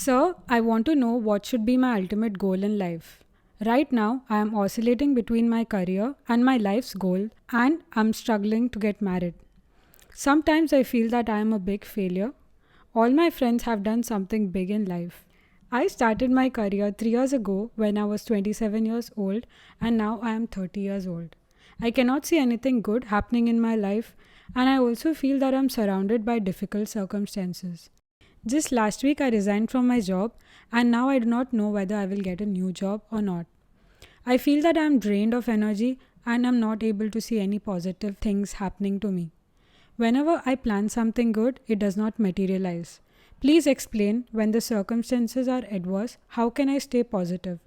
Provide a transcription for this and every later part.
Sir, I want to know what should be my ultimate goal in life. Right now, I am oscillating between my career and my life's goal, and I'm struggling to get married. Sometimes I feel that I am a big failure. All my friends have done something big in life. I started my career 3 years ago when I was 27 years old, and now I am 30 years old. I cannot see anything good happening in my life, and I also feel that I'm surrounded by difficult circumstances. Just last week, I resigned from my job, and now I do not know whether I will get a new job or not. I feel that I am drained of energy and I'm not able to see any positive things happening to me. Whenever I plan something good, it does not materialize. Please explain when the circumstances are adverse, how can I stay positive?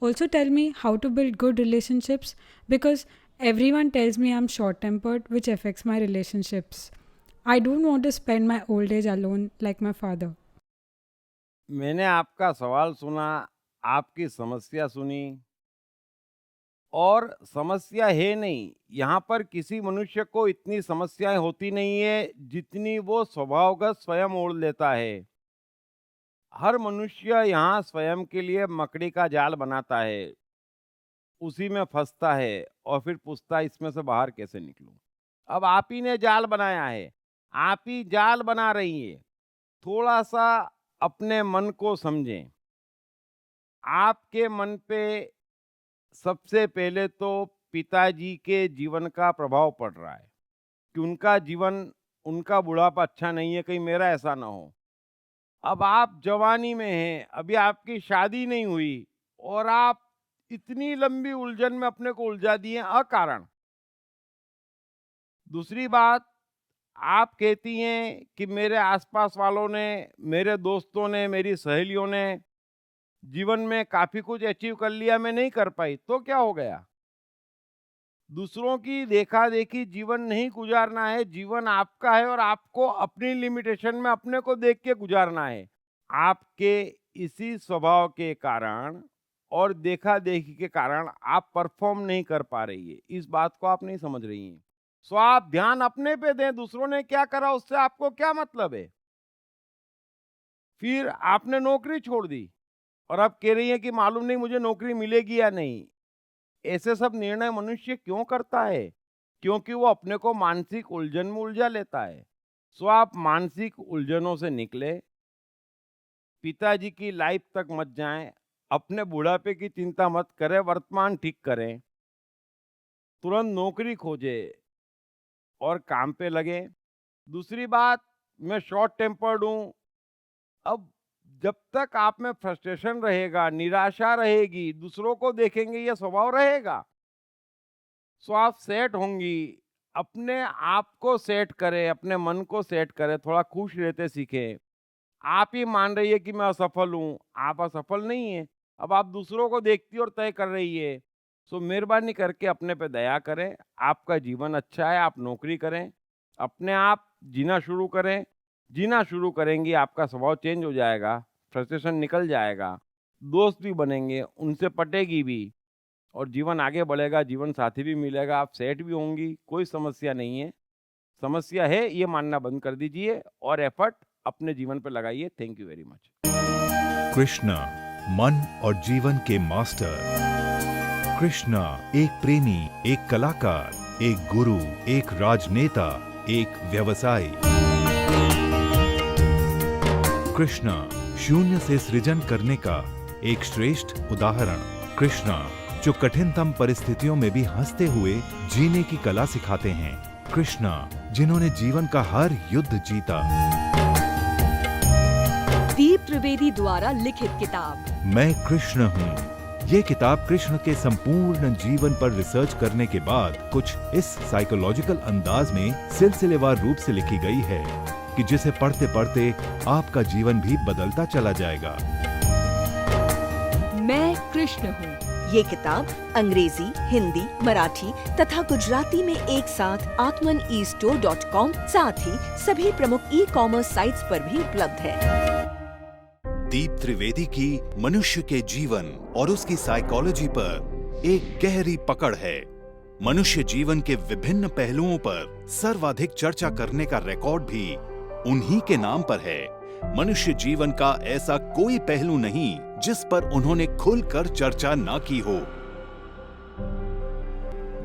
Also, tell me how to build good relationships because everyone tells me I'm short tempered, which affects my relationships. I don't want to spend my old age alone like my father. मैंने आपका सवाल सुना, आपकी समस्या सुनी और समस्या है नहीं, यहाँ पर किसी मनुष्य को इतनी समस्याएं होती नहीं है जितनी वो स्वभावगत स्वयं ओढ़ लेता है। हर मनुष्य यहाँ स्वयं के लिए मकड़ी का जाल बनाता है, उसी में फंसता है और फिर पूछता है इसमें से बाहर कैसे निकलूं। अब आप ही ने जाल बनाया है, आप ही जाल बना रही है। थोड़ा सा अपने मन को समझें। आपके मन पे सबसे पहले तो पिताजी के जीवन का प्रभाव पड़ रहा है कि उनका जीवन, उनका बुढ़ापा अच्छा नहीं है, कहीं मेरा ऐसा ना हो। अब आप जवानी में हैं, अभी आपकी शादी नहीं हुई और आप इतनी लंबी उलझन में अपने को उलझा दिए अकारण। दूसरी बात, आप कहती हैं कि मेरे आसपास वालों ने, मेरे दोस्तों ने, मेरी सहेलियों ने जीवन में काफी कुछ अचीव कर लिया, मैं नहीं कर पाई, तो क्या हो गया? दूसरों की देखा देखी जीवन नहीं गुजारना है, जीवन आपका है और आपको अपनी लिमिटेशन में अपने को देख के गुजारना है। आपके इसी स्वभाव के कारण और देखा देखी के कारण आप परफॉर्म नहीं कर पा रही है, इस बात को आप नहीं समझ रही हैं। सो आप ध्यान अपने पे दें, दूसरों ने क्या करा उससे आपको क्या मतलब है। फिर आपने नौकरी छोड़ दी और अब कह रही है कि मालूम नहीं मुझे नौकरी मिलेगी या नहीं। ऐसे सब निर्णय मनुष्य क्यों करता है? क्योंकि वो अपने को मानसिक उलझन में उलझा लेता है। सो आप मानसिक उलझनों से निकले, पिताजी की लाइफ तक मत जाएं, अपने बुढ़ापे की चिंता मत करें, वर्तमान ठीक करें, तुरंत नौकरी खोजे और काम पे लगे। दूसरी बात, मैं शॉर्ट टेम्पर्ड हूँ। अब जब तक आप में फ्रस्ट्रेशन रहेगा, निराशा रहेगी, दूसरों को देखेंगे, ये स्वभाव रहेगा। सो आप सेट होंगी, अपने आप को सेट करें, अपने मन को सेट करें, थोड़ा खुश रहते सीखें। आप ही मान रही है कि मैं असफल हूँ, आप असफल नहीं है। अब आप दूसरों को देखती और तय कर रही है। सो मेहरबानी करके अपने पे दया करें। आपका जीवन अच्छा है, आप नौकरी करें, अपने आप जीना शुरू करें। जीना शुरू करेंगी, आपका स्वभाव चेंज हो जाएगा, फ्रस्ट्रेशन निकल जाएगा, दोस्त भी बनेंगे, उनसे पटेगी भी और जीवन आगे बढ़ेगा, जीवन साथी भी मिलेगा, आप सेट भी होंगी, कोई समस्या नहीं है। समस्या है ये मानना बंद कर दीजिए और एफर्ट अपने जीवन पर लगाइए। Thank you very much. Krishna, मन और जीवन के मास्टर। कृष्णा एक प्रेमी, एक कलाकार, एक गुरु, एक राजनेता, एक व्यवसायी। कृष्णा शून्य से सृजन करने का एक श्रेष्ठ उदाहरण। कृष्णा जो कठिनतम परिस्थितियों में भी हंसते हुए जीने की कला सिखाते हैं। कृष्णा जिन्होंने जीवन का हर युद्ध जीता। दीप त्रिवेदी द्वारा लिखित किताब मैं कृष्ण हूँ। ये किताब कृष्ण के संपूर्ण जीवन पर रिसर्च करने के बाद कुछ इस साइकोलॉजिकल अंदाज में सिलसिलेवार रूप से लिखी गई है कि जिसे पढ़ते पढ़ते आपका जीवन भी बदलता चला जाएगा। मैं कृष्ण हूँ। ये किताब अंग्रेजी, हिंदी, मराठी तथा गुजराती में एक साथ atmanestore.com साथ ही सभी प्रमुख ई-कॉमर्स साइट्स पर भी उपलब्ध है। दीप त्रिवेदी की मनुष्य के जीवन और उसकी साइकोलॉजी पर एक गहरी पकड़ है। मनुष्य जीवन के विभिन्न पहलुओं पर सर्वाधिक चर्चा करने का रिकॉर्ड भी उन्हीं के नाम पर है। मनुष्य जीवन का ऐसा कोई पहलू नहीं जिस पर उन्होंने खुलकर चर्चा ना की हो,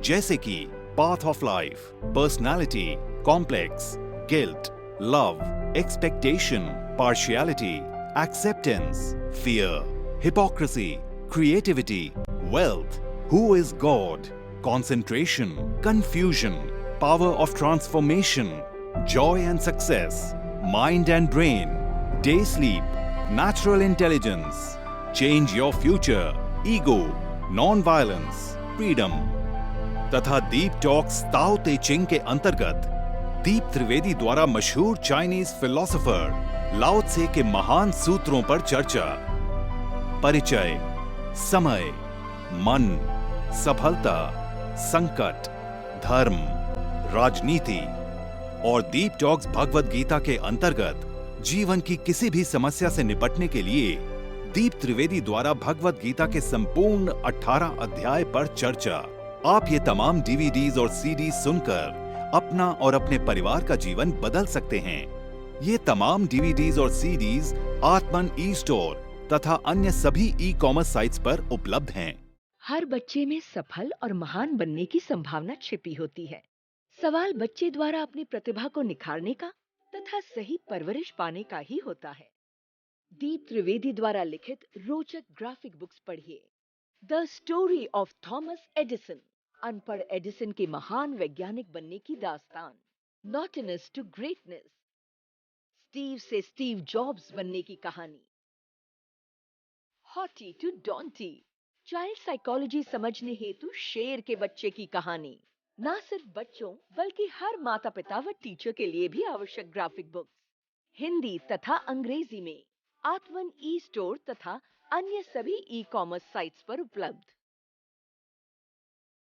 जैसे कि path of life, personality, complex, guilt, love, expectation, partiality, acceptance, fear, hypocrisy, creativity, wealth, who is God, concentration, confusion, power of transformation, joy and success, mind and brain, day sleep, natural intelligence, change your future, ego, non-violence, freedom. तथा दीप talks ताओ ते चिंग के अंतर्गत दीप त्रिवेदी द्वारा मशहूर Chinese philosopher लाओ त्से के महान सूत्रों पर चर्चा, परिचय, समय, मन, सफलता, संकट, धर्म, राजनीति और दीप टॉक्स भगवत गीता के अंतर्गत जीवन की किसी भी समस्या से निपटने के लिए दीप त्रिवेदी द्वारा भगवत गीता के संपूर्ण 18 अध्याय पर चर्चा। आप ये तमाम डीवीडीज और सीडीज सुनकर अपना और अपने परिवार का जीवन बदल सकते हैं। ये तमाम डीवीडीज और सीडीज आत्मन ई स्टोर तथा अन्य सभी ई कॉमर्स साइट्स पर उपलब्ध हैं। हर बच्चे में सफल और महान बनने की संभावना छिपी होती है। सवाल बच्चे द्वारा अपनी प्रतिभा को निखारने का तथा सही परवरिश पाने का ही होता है। दीप त्रिवेदी द्वारा लिखित रोचक ग्राफिक बुक्स पढ़िए। The story of Thomas Edison, अनपढ़ एडिसन के महान वैज्ञानिक बनने की दास्तान। नॉटिनस टू ग्रेटनेस, स्टीव से स्टीव जॉब्स बनने की कहानी। हॉटी टू डॉन्टी, चाइल्ड साइकोलॉजी समझने हेतु शेर के बच्चे की कहानी। ना सिर्फ बच्चों बल्कि हर माता पिता व टीचर के लिए भी आवश्यक ग्राफिक बुक्स हिंदी तथा अंग्रेजी में आत्मन ई स्टोर तथा अन्य सभी ई कॉमर्स साइट्स पर उपलब्ध।